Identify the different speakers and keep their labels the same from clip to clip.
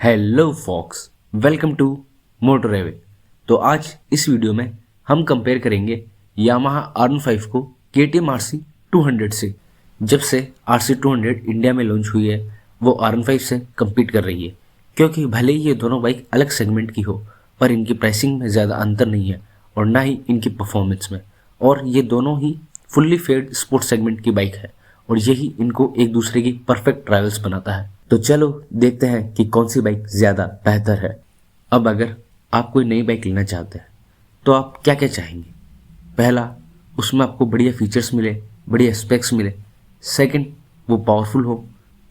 Speaker 1: Hello folks, welcome to motor review. तो आज इस वीडियो में हम कंपेयर करेंगे यामाहा R15 को KTM RC 200 से। जब से RC 200 इंडिया में लॉन्च हुई है वो R15 से compete कर रही है, क्योंकि भले ही ये दोनों बाइक अलग सेगमेंट की हो पर इनकी प्राइसिंग में ज़्यादा अंतर नहीं है और ना ही इनकी परफॉर्मेंस में। और ये दोनों ही फुल्ली फेड स्पोर्ट्स सेगमेंट की बाइक है और यही इनको एक दूसरे की परफेक्ट ट्रायल्स बनाता है। तो चलो देखते हैं कि कौन सी बाइक ज़्यादा बेहतर है। अब अगर आप कोई नई बाइक लेना चाहते हैं तो आप क्या क्या चाहेंगे? पहला, उसमें आपको बढ़िया फीचर्स मिले, बढ़िया स्पेक्स मिले। सेकंड, वो पावरफुल हो।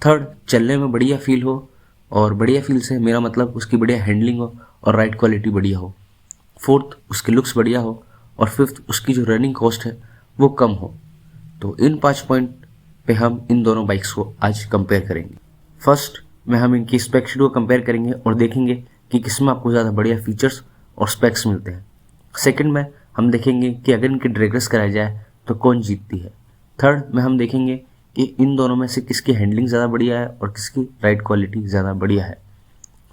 Speaker 1: थर्ड, चलने में बढ़िया फील हो, और बढ़िया फील से मेरा मतलब उसकी बढ़िया हैंडलिंग हो और राइड क्वालिटी बढ़िया हो। फोर्थ, उसके लुक्स बढ़िया हो। और फिफ्थ, उसकी जो रनिंग कॉस्ट है वो कम हो। तो इन 5 पॉइंट पे हम इन दोनों बाइक्स को आज कंपेयर करेंगे। फर्स्ट में हम इनकी स्पेक शीट को कंपेयर करेंगे और देखेंगे कि किसमें आपको ज़्यादा बढ़िया फीचर्स और स्पेक्स मिलते हैं। सेकंड में हम देखेंगे कि अगर इनकी ड्रैग रेस कराया जाए तो कौन जीतती है। थर्ड में हम देखेंगे कि इन दोनों में से किसकी हैंडलिंग ज़्यादा बढ़िया है और किसकी राइड क्वालिटी ज़्यादा बढ़िया है।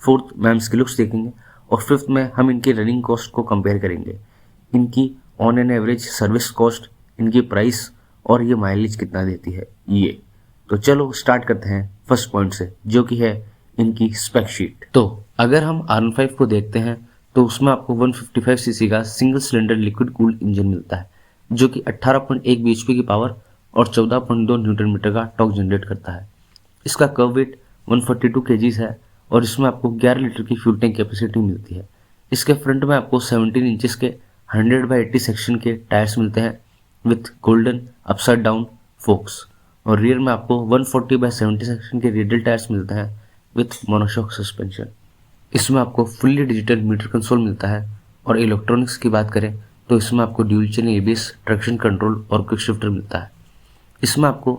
Speaker 1: फोर्थ में हम इसके लुक्स देखेंगे और फिफ्थ में हम इनकी रनिंग कॉस्ट को कंपेयर करेंगे, इनकी on an average service cost, इनकी प्राइस और ये माइलेज कितना देती है ये। तो चलो स्टार्ट करते हैं फर्स्ट पॉइंट से, जो कि है इनकी स्पेक शीट। तो अगर हम R15 को देखते हैं तो उसमें आपको 155 सीसी का single cylinder liquid cooled engine मिलता है, जो कि 18.1 bhp की पावर और 14.2 न्यूटन मीटर का टॉर्क जनरेट करता है। इसका कर्व वेट 142 kg है और इसमें आपको 11 लीटर की फ्यूल टैंक कैपेसिटी मिलती है। इसके फ्रंट में आपको 17 इंचेस के 100/80 सेक्शन के टायर्स मिलते हैं with golden upside down focus, और रियर में आपको 140/70 सेक्शन के रेडियल टायर्स मिलते हैं विथ मोनोशॉक सस्पेंशन। इसमें आपको फुल्ली डिजिटल मीटर कंसोल मिलता है। और इलेक्ट्रॉनिक्स की बात करें तो इसमें आपको dual channel ABS, traction control और क्विक शिफ्टर मिलता है। इसमें आपको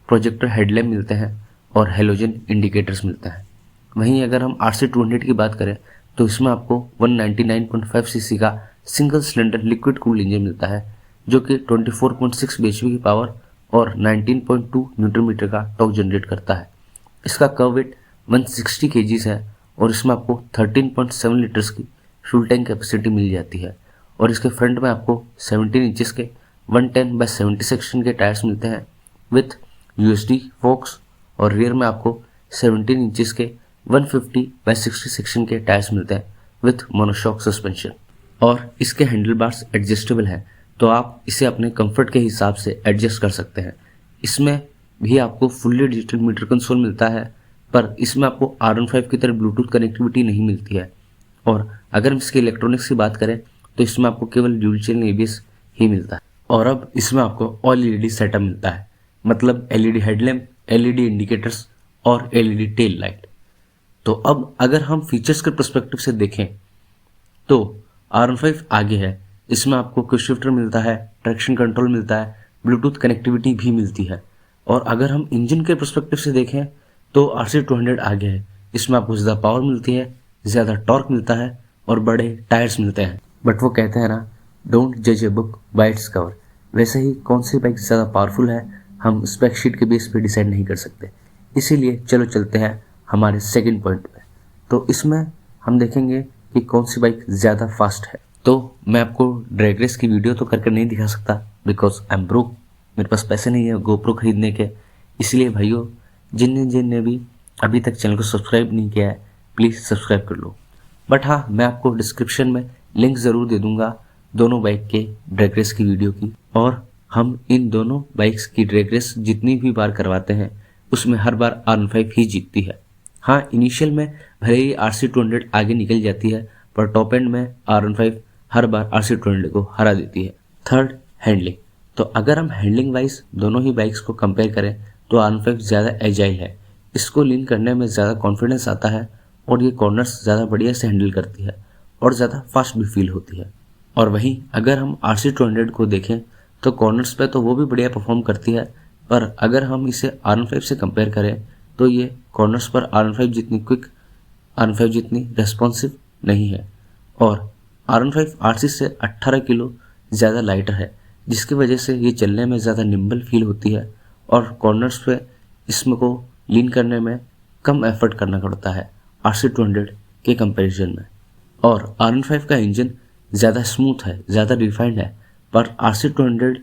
Speaker 1: प्रोजेक्टर हेडलैम्प मिलते हैं और हेलोजन इंडिकेटर्स मिलते हैं। वहीं अगर हम RC 200 की बात करें तो इसमें आपको 199.5 सीसी का single cylinder liquid cooled engine मिलता है, जो कि 24.6 bhp की पावर और 19.2 न्यूटन मीटर का टॉर्क जनरेट करता है। इसका कर्व वेट 160 kg है और इसमें आपको 13.7 लीटर्स की फ्यूल टैंक कैपेसिटी मिल जाती है। और इसके फ्रंट में आपको 17 इंचेस के 110/70 सेक्शन के टायर्स मिलते हैं विथ USD फोक्स, और रियर में आपको 17 इंचेस के 150/60 सेक्शन के टायर्स मिलते हैं विथ मोनोशॉक सस्पेंशन। और इसके हैंडल बार्स एडजस्टेबल हैं, तो आप इसे अपने कंफर्ट के हिसाब से एडजस्ट कर सकते हैं। इसमें भी आपको फुल्ली डिजिटल मीटर कंसोल मिलता है, पर इसमें आपको R15 की तरह ब्लूटूथ कनेक्टिविटी नहीं मिलती है। और अगर हम इसके इलेक्ट्रॉनिक्स की बात करें तो इसमें आपको केवल ड्यूल चैनल ABS ही मिलता है। और अब इसमें आपको ऑल LED सेटअप मिलता है, मतलब LED हेडलैम्प, LED इंडिकेटर्स और LED टेल लाइट। तो अब अगर हम फीचर्स के पर्सपेक्टिव से देखें तो R15 आगे है। इसमें आपको क्विक शिफ्टर मिलता है, ट्रैक्शन कंट्रोल मिलता है, ब्लूटूथ कनेक्टिविटी भी मिलती है। और अगर हम इंजन के पर्सपेक्टिव से देखें तो RC 200 आगे है। इसमें आपको ज़्यादा पावर मिलती है, ज़्यादा टॉर्क मिलता है और बड़े टायर्स मिलते हैं। बट वो कहते हैं ना, डोंट जज a book by its cover. वैसे ही कौन सी बाइक ज़्यादा पावरफुल है हम स्पेक शीट के बेस पे डिसाइड नहीं कर सकते। इसीलिए चलो चलते हैं हमारे सेकेंड पॉइंट पे। तो इसमें हम देखेंगे कि कौन सी बाइक ज़्यादा फास्ट है। तो मैं आपको ड्रैग रेस की वीडियो तो करके नहीं दिखा सकता बिकॉज आई एम ब्रोक, मेरे पास पैसे नहीं है GoPro खरीदने के। इसलिए भाइयों, जिनने भी अभी तक चैनल को सब्सक्राइब नहीं किया है प्लीज़ सब्सक्राइब कर लो। बट हाँ, मैं आपको डिस्क्रिप्शन में लिंक ज़रूर दे दूंगा दोनों बाइक के ड्रैग रेस की वीडियो की। और हम इन दोनों बाइक्स की ड्रैग रेस जितनी भी बार करवाते हैं उसमें हर बार R15 ही जीतती है। हाँ, इनिशियल में भले ही RC 200 आगे निकल जाती है, पर टॉप एंड में R15 हर बार RC 200 को हरा देती है। Third, handling. तो अगर हम हैंडलिंग वाइज दोनों ही बाइक्स को कंपेयर करें तो R15 ज़्यादा एजाइल है। इसको लीन करने में ज़्यादा कॉन्फिडेंस आता है और ये कॉर्नर्स ज़्यादा बढ़िया से हैंडल करती है और ज़्यादा फास्ट भी फील होती है। और वहीं अगर हम RC 200 को देखें तो कॉर्नर्स पे तो वो भी बढ़िया परफॉर्म करती है, पर अगर हम इसे R15 से कंपेयर करें तो ये कॉर्नर्स पर R15 जितनी क्विक, R15 जितनी रेस्पॉन्सिव नहीं है। और R15 RC से 18 किलो ज़्यादा लाइटर है, जिसकी वजह से ये चलने में ज़्यादा निम्बल फील होती है और कॉर्नर्स पे इसमें को लीन करने में कम एफर्ट करना पड़ता है RC200 के कंपैरिजन में। और R15 का इंजन ज़्यादा स्मूथ है, ज़्यादा रिफाइंड है, पर RC200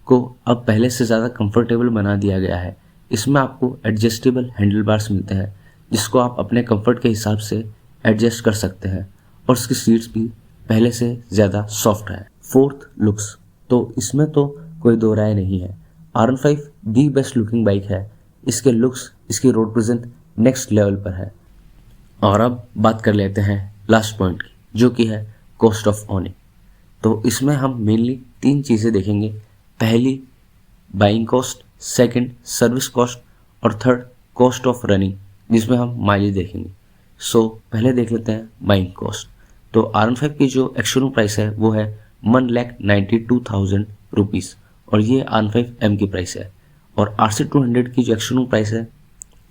Speaker 1: को अब पहले से ज़्यादा कंफर्टेबल बना दिया गया है। इसमें आपको एडजस्टेबल हैंडल बार्स मिलते हैं जिसको आप अपने कंफर्ट के हिसाब से एडजस्ट कर सकते हैं, और इसकी सीट्स भी पहले से ज़्यादा सॉफ्ट है। Fourth, looks. तो इसमें तो कोई दो राय नहीं है, R15 the best looking bike है। इसके लुक्स, इसकी रोड प्रेजेंट नेक्स्ट लेवल पर है। और अब बात कर लेते हैं लास्ट पॉइंट की, जो कि है कॉस्ट ऑफ ओनिंग। तो इसमें हम मेनली 3 चीज़ें देखेंगे। पहली buying cost, second service cost, और थर्ड कॉस्ट ऑफ रनिंग, जिसमें हम माइलेज देखेंगे। सो पहले देख लेते हैं बाइंग कॉस्ट। तो R15 की जो एक्स-शोरूम प्राइस है वो है 1,92,000 रुपीज़, और ये R15M की प्राइस है। और RC200 की जो एक्स-शोरूम प्राइस है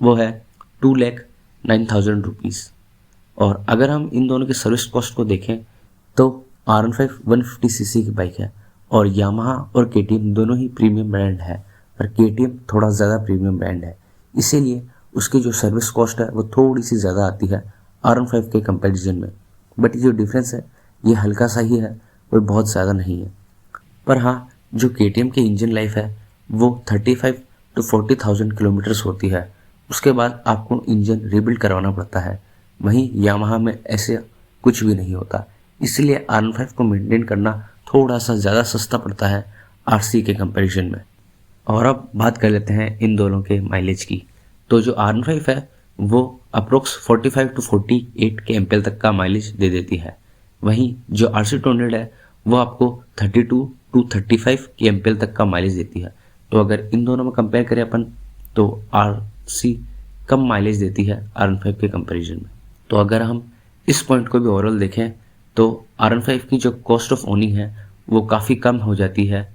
Speaker 1: वो है 2,09,000 रुपीज़। और अगर हम इन दोनों की सर्विस कॉस्ट को देखें तो R15 150cc की बाइक है, और यामाहा और KTM दोनों ही प्रीमियम ब्रांड है, पर KTM थोड़ा ज़्यादा प्रीमियम ब्रांड है, इसीलिए उसकी जो सर्विस कॉस्ट है वो थोड़ी सी ज़्यादा आती है R15 के कंपैरिजन में। बट ये जो डिफरेंस है ये हल्का सा ही है, कोई बहुत ज़्यादा नहीं है। पर हाँ, जो KTM की इंजन लाइफ है वो 35 to 40,000 किलोमीटर्स होती है। उसके बाद आपको इंजन रीबिल्ड करवाना पड़ता है। वहीं यामाहा में ऐसे कुछ भी नहीं होता, इसलिए R15 को मेंटेन करना थोड़ा सा ज़्यादा सस्ता पड़ता है RC के कंपैरिजन में। और अब बात कर लेते हैं इन दोनों के माइलेज की। तो जो R15 है वो अप्रोक्स 45 to 48 के एम्पेयर तक का माइलेज दे देती है। वहीं जो RC200 है वो आपको 32 to 35 के एम्पेयर तक का माइलेज देती है। तो अगर इन दोनों में कंपेयर करें अपन, तो RC कम माइलेज देती है R15 के कंपैरिजन में। तो अगर हम इस पॉइंट को भी ओवरऑल देखें तो R15 की जो कॉस्ट ऑफ ओनिंग है वो काफ़ी कम हो जाती है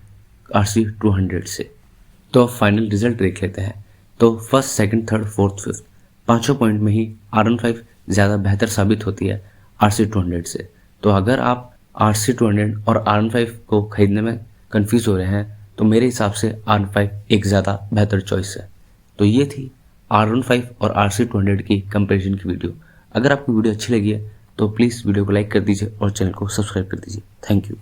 Speaker 1: RC200 से। तो अब फाइनल रिजल्ट देख लेते हैं। तो first, second, third, fourth, fifth, पांचों पॉइंट में ही R15 ज़्यादा बेहतर साबित होती है RC200 से। तो अगर आप RC200 और R15 को खरीदने में कंफ्यूज हो रहे हैं तो मेरे हिसाब से R15 एक ज़्यादा बेहतर चॉइस है। तो ये थी R15 और RC200 की कंपैरिजन की वीडियो। अगर आपको वीडियो अच्छी लगी है तो प्लीज़ वीडियो को लाइक कर दीजिए और चैनल को सब्सक्राइब कर दीजिए। Thank you.